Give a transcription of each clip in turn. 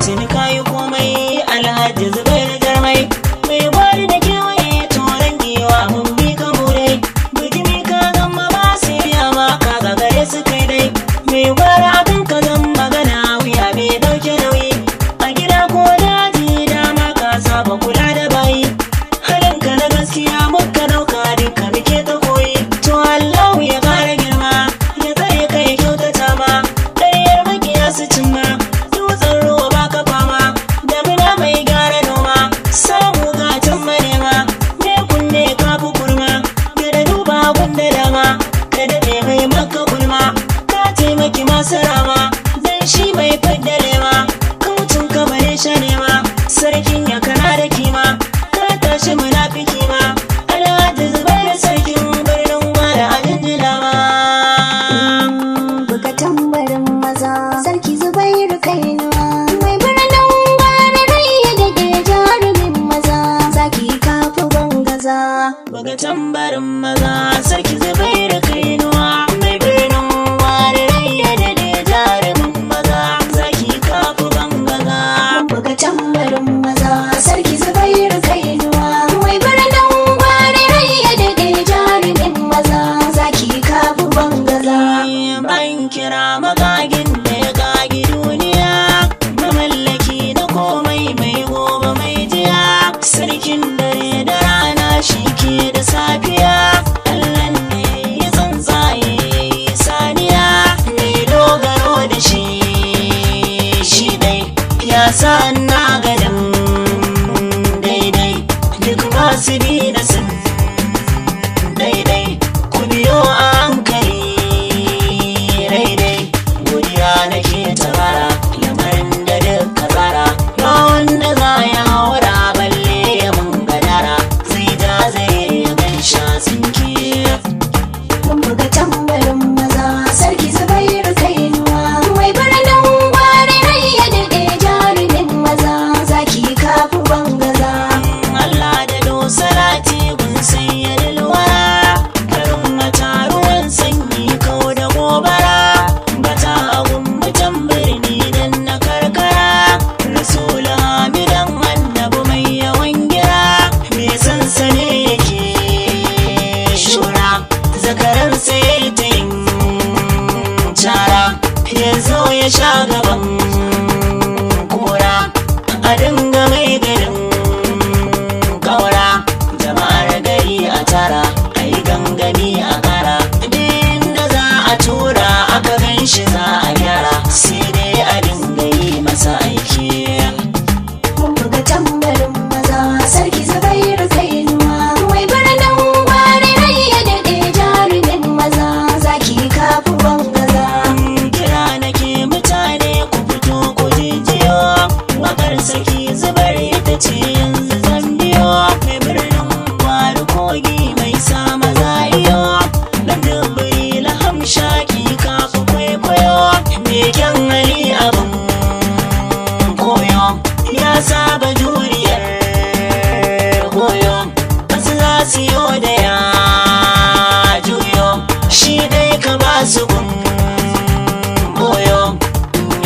tuni kayi komai Alhaji Zubairu Jarmai mai gwari da kewaye toron giwa mun bi ka murai bijimi ka zama ba siriya ma ka gagare su kai dai mai gwari akan ka zan magana wuya bai dauke nauyi a gida ko daji dama ka saba kula da bayi halinka na gaskiya muka dauka duka muke ta koyi to Allah ya kara girma ya tsare ka ya kyautata ma ƙaryar makiya su cimma dutsen ruwa baka fama damina mai gyara noma samu gatan manema me kunne ka fi kurma da duba gunda dama ka daɗe mai maka gulma ka taimaki masu rama dan shi mai fadda lema kaucin ka bare sha nema sarkin ya kana da kima ka tashi munafiki ma Alhaji Zubairu sarkin birnin gwada a jinjina ma buga tambarin maza sarki Zubairu Kainuwa mai birnin gwada rai ya dade jarumin maza zaki kafu bangaza buga tambarin maza sarki Zubairu Kainuwa mai birnin gwada rai ya dade jarumin maza zaki kafu bangaza buga tambarin maza sarki Zubairu Kainuwa mai birnin gwada rai ya dade jarumin maza zaki kafu bangaza ban kira magagin da ya gagi duniya mamallaki na komai mai gobe mai jiya sarkin dare da rana shi ke da safiya Allah ne ya tsantsaye saniya mai dogaro da shi dai ya sa na ganin daidai duk masu bi da sun daidai ku biyo a hankali daidai godiya nake tabara lamarin da duka tsara ba wanda za ya haura balle ya mun gadara zai ja zai ya gansha tsinki buga tambarin maza sarki Zubairu Kainuwa mai birnin gwada rai ya dade jarumin maza zaki kafu bangaza Allah da dosalati gun sayyidul wara karin mata ruwan sanyi kau da gobara bata agun mutan birni dan na karkara rasul hamidan annabi mai yawan gira me sansane yake shura zakaran sai ta yin cara ya zo ya sha gaban kura a dinga mai garin kaura jama'ar gari a tara a yi gangami a kara din da za a tura aka gan shi za a gyara sai dai a dinga yi masa aiki buga tambarin maza sarki Zubairu Kainuwa mai birnin gwada rai ya dade jarumin maza zaki kafu bangaza kira nake mutane ku fito ku jijiyo wakar saki zubar ita ce yanzu zan biyo mai birnin gwari kogi mai sa maza iyo dan duburi lahamshaki kafu kwaikwayo mai kyan hali abin koyo ya saba juriyar koyo wasu za su yo da ya juyo shi dai ka ba su gun koyo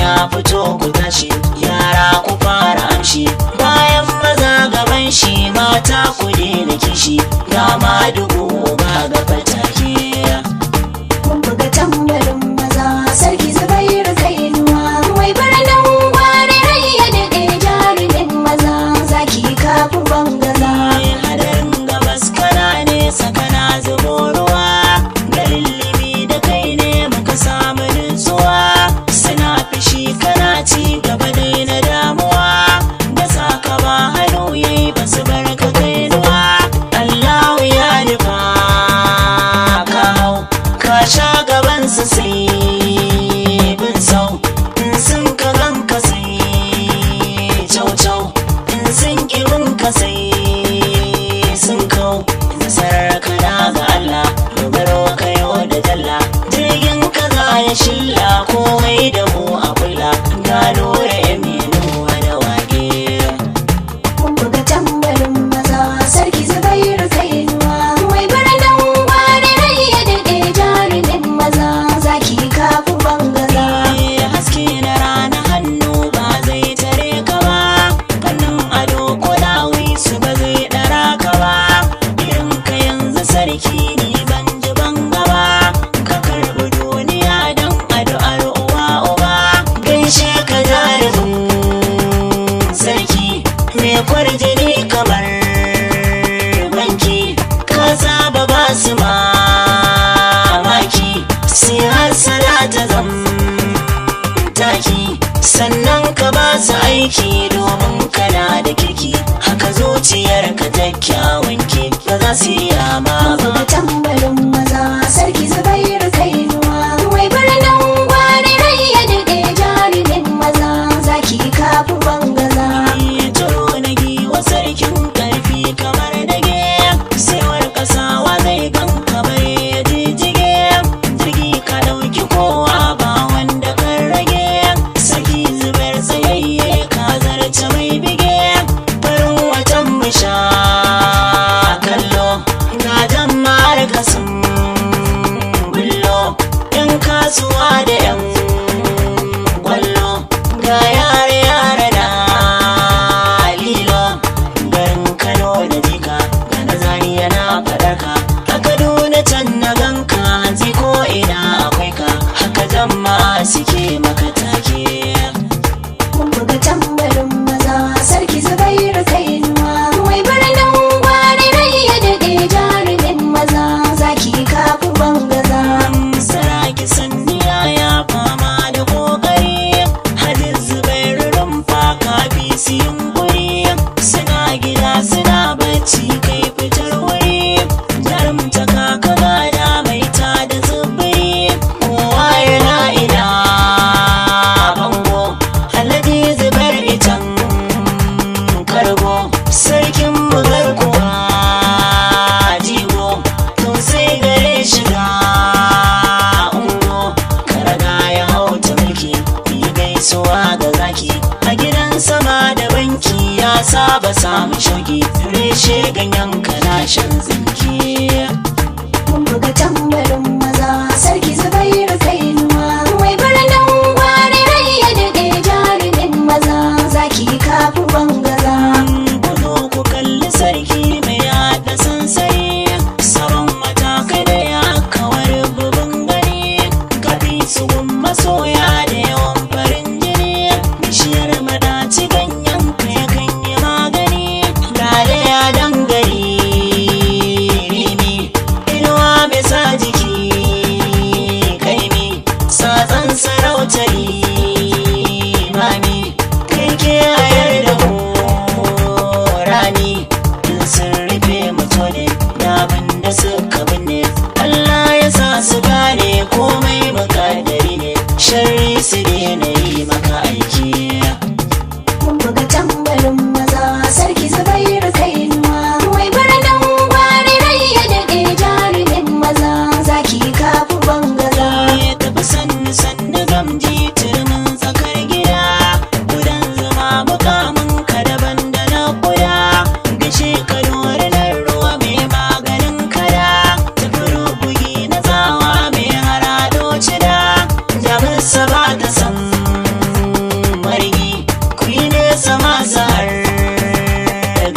ya fito ku tashi yara ku fara amshi bayan maza gaban shi mata ku daina kishi ga ma dubu ba ga fatake buga tambarin maza sarki Zubairu Kainuwa mai birnin gwada rai ya dade jarumin maza zaki kafu bangaza hadarin gabas kana nesa kana zubo ruwa da lillimi da kai ne muka samu nutsuwa suna fishi kana siya ma ba. Buga tambarin maza sarki Zubairu Kainuwa. Wai birnin gwari rai ya daɗe jarumin maza zaki kafi bangaza. Turo na giwa sarkin karfi kamar dage, saiwar kasawa zai gan kamar ya jijjige. Jirgi ka ɗauki kowa ba wanda kan rage, sarki Zubair tsayayye ka zarce mai bige. Farin watan mu sha kallo, ga jama'ar kasan bullo, yan kasuwa da yan kwallo, ga yare da lilo. Garin Kano da jika ga na Zariya na faɗarka, a Kaduna can na ganka hanzi ko ina akwai ka, haka jama'a suke maka take. Mun buga tambarin maza sarki Zubairu Kainuwa. Wai birnin gwari rai ya daɗe jarumin maza zaki kafi bangaza. Saraki sandiya ya fama da kokari, hadin Zubairu rumfa kafi su yunkuri. Suna gida suna bacci kai fitar wuri, jarumta kaka gada mai ta da zubiri. Kowa yana ina bango, Alhaji Zubair itan kargo, sarkin bugar kuwa jigo. To sai gare shiga ungo, karaga ya hauta mulki yi gaisuwa ga zaki. A gidan sama da banki ya saba samun shauki, reshe ganyen kanashin zinki. Mun buga tambarin maza sarki Zubairu Kainuwa. Wai birnin gwari rai ya daɗe jarumin maza zaki kafi bangaza. Kuzo ku kalli sarki mai haɗa sansani, sabon matakai da ya kawar bubin gani. Kafi su gun masoya da yawan farin jini, bishiyar madaci ganyen ka ya kan yi magani. Lale ya dangari rimi, inuwa mai sa jiki kaimi, satsan sarautari mami. Kai ke ayar da mu rani, in sun rufe mutu ne da abin da suka binne. Allah ya sa su gane komai makadari ne, sharri su daina yi maka aiki. Mun buga tambarin maza sarki Zubairu Kainuwa. Wai birnin gwari rai ya daɗe jarumin maza zaki kafi bangaza. Ya tafi sannu sannu gamji turmin tsakar gida, gudan zama mukamin ka daban da na kuda. Gashe ka dorinar ruwa mai maganin kada, tafi rubugi na tsawa mai harado cida. Jamusa ba ta san margi, ku yi nesa masu har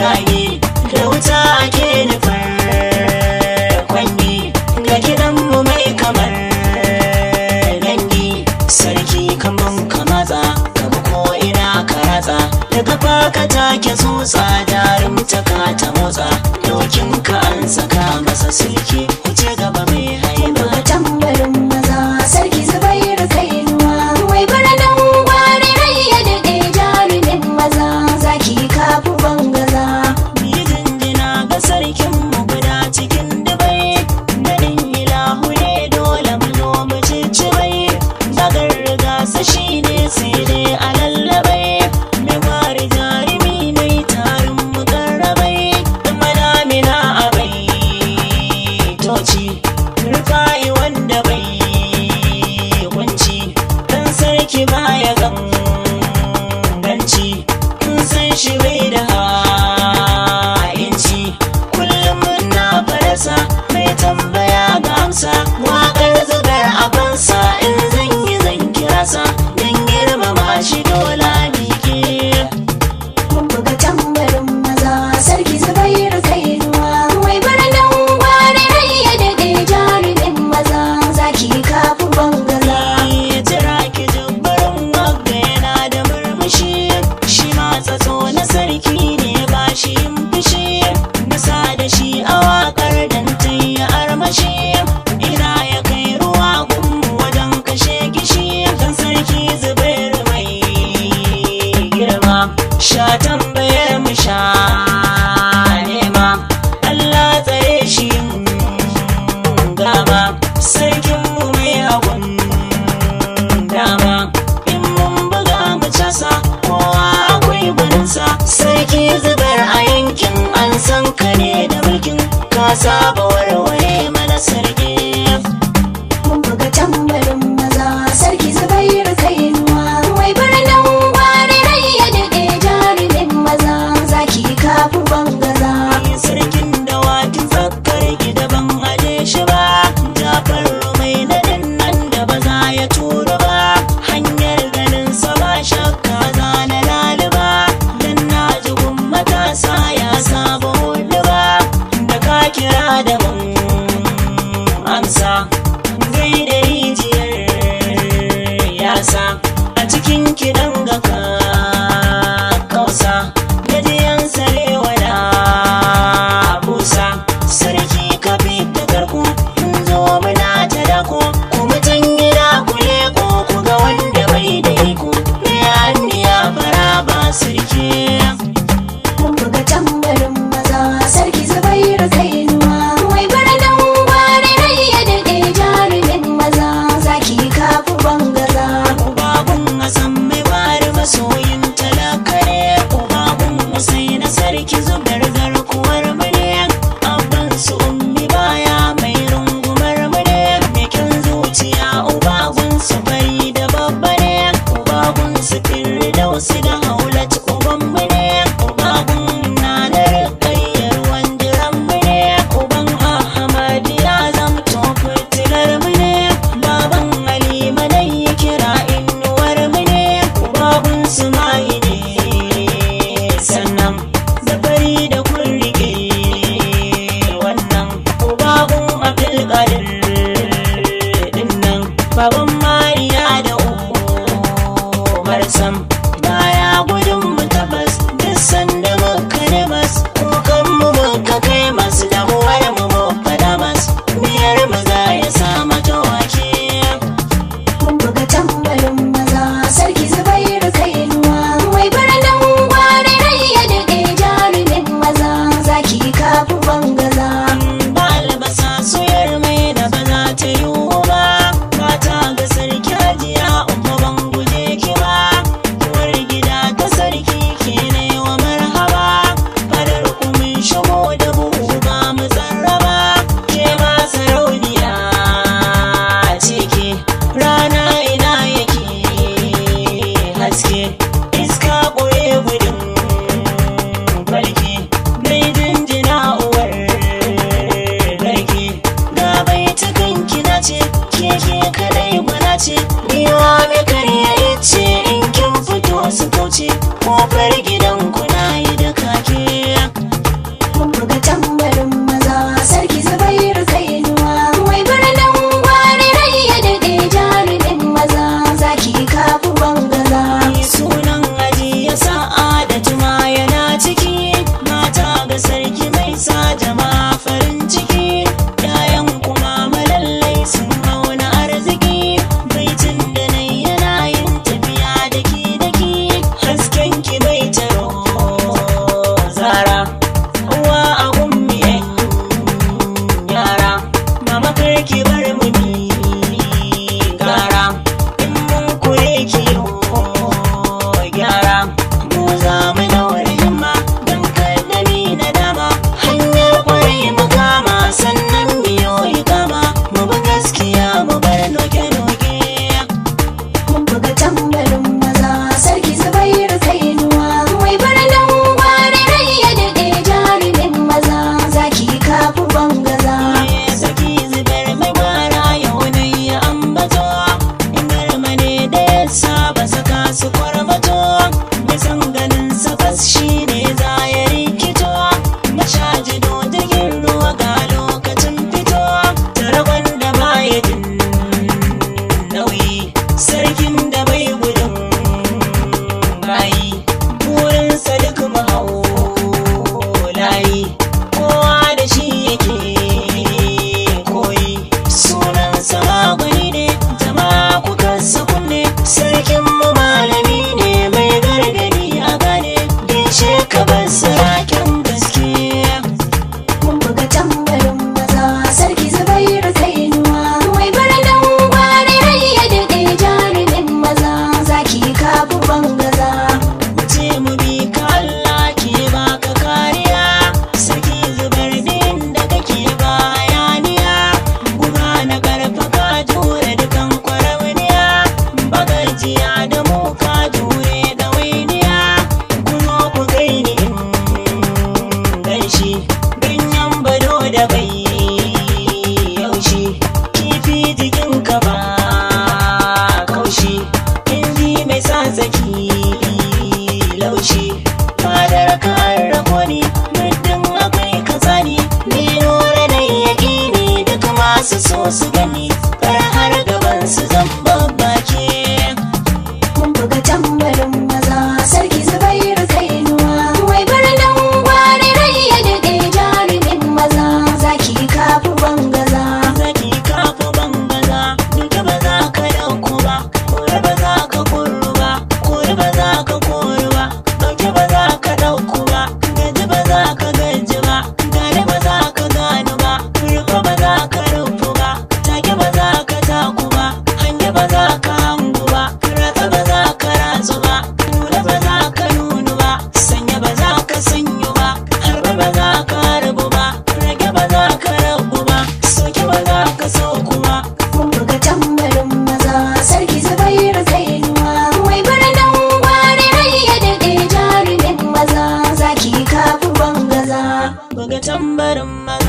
gagi, da wuta ake nufar kwangi. Ga gidanmu mai kamar dangi, sarki kaman ka matsa ka bi ko ina ka ratsa. Da kafa ka take tsutsa jarumta ka ta motsa, dokin ka an saka masa silke wuce gaba mai haiba. Buga tambarin maza sarki Zubairu Kainuwa. Wai birnin gwari rai ya daɗe jarumin maza zaki kafi bangaza. Ni jinjina ga sarkin mu guda cikin dubai, ganin ilahu ne dole mu zo mu ciccibai. Dagar riga sa shi ne sai dai a lallabai, mai gwari jarumi mai tarin mukarrabai. Madamina a bai toci, rufa'i wanda bai kunci, dan sarki baya ganganci. Kun san shi bai da ha'inci, kullum na farasa mai tambaya ga amsa. Waƙar zubar abansa in zan yi zan kirasa, don girmama shi dole miƙe. Mun buga tambarin maza sarki Zubairu Kainuwa. Wai birnin gwari rai ya daɗe jarumin maza zaki kafi bangaza. Ya jira ki jibbarin wagga saba warware mana sarki. Mun buga tambarin maza sarki Zubairu Kainuwa. Wai birnin gwari rai ya daɗe jarumin maza zaki kafu bangaza. Sarkin dawakin zakkar gida ban aje shi ba, Jafar mai nadin nan da ba za ya tura ba, hanyar ganin sa ba shakka za na laluba, dan na ji gun matasa ya saba hudu ba, da ka kira da mun amsa, gaida rijiyar yasa a cikin kiɗan ga ka kausa, gajiyan sarewa da busa, sarki ka fi da karko mun zo muna ta dako, kuma can gida ku leko ku ga wanda bai da iko, ya ya fara ba sarki. Mun buga tambarin maza sarki Zubairu Kainuwa. Wai birnin gwari rai ya daɗe jarumin maza zaki kafu bangaza. Babun a san mai bari tambarin maza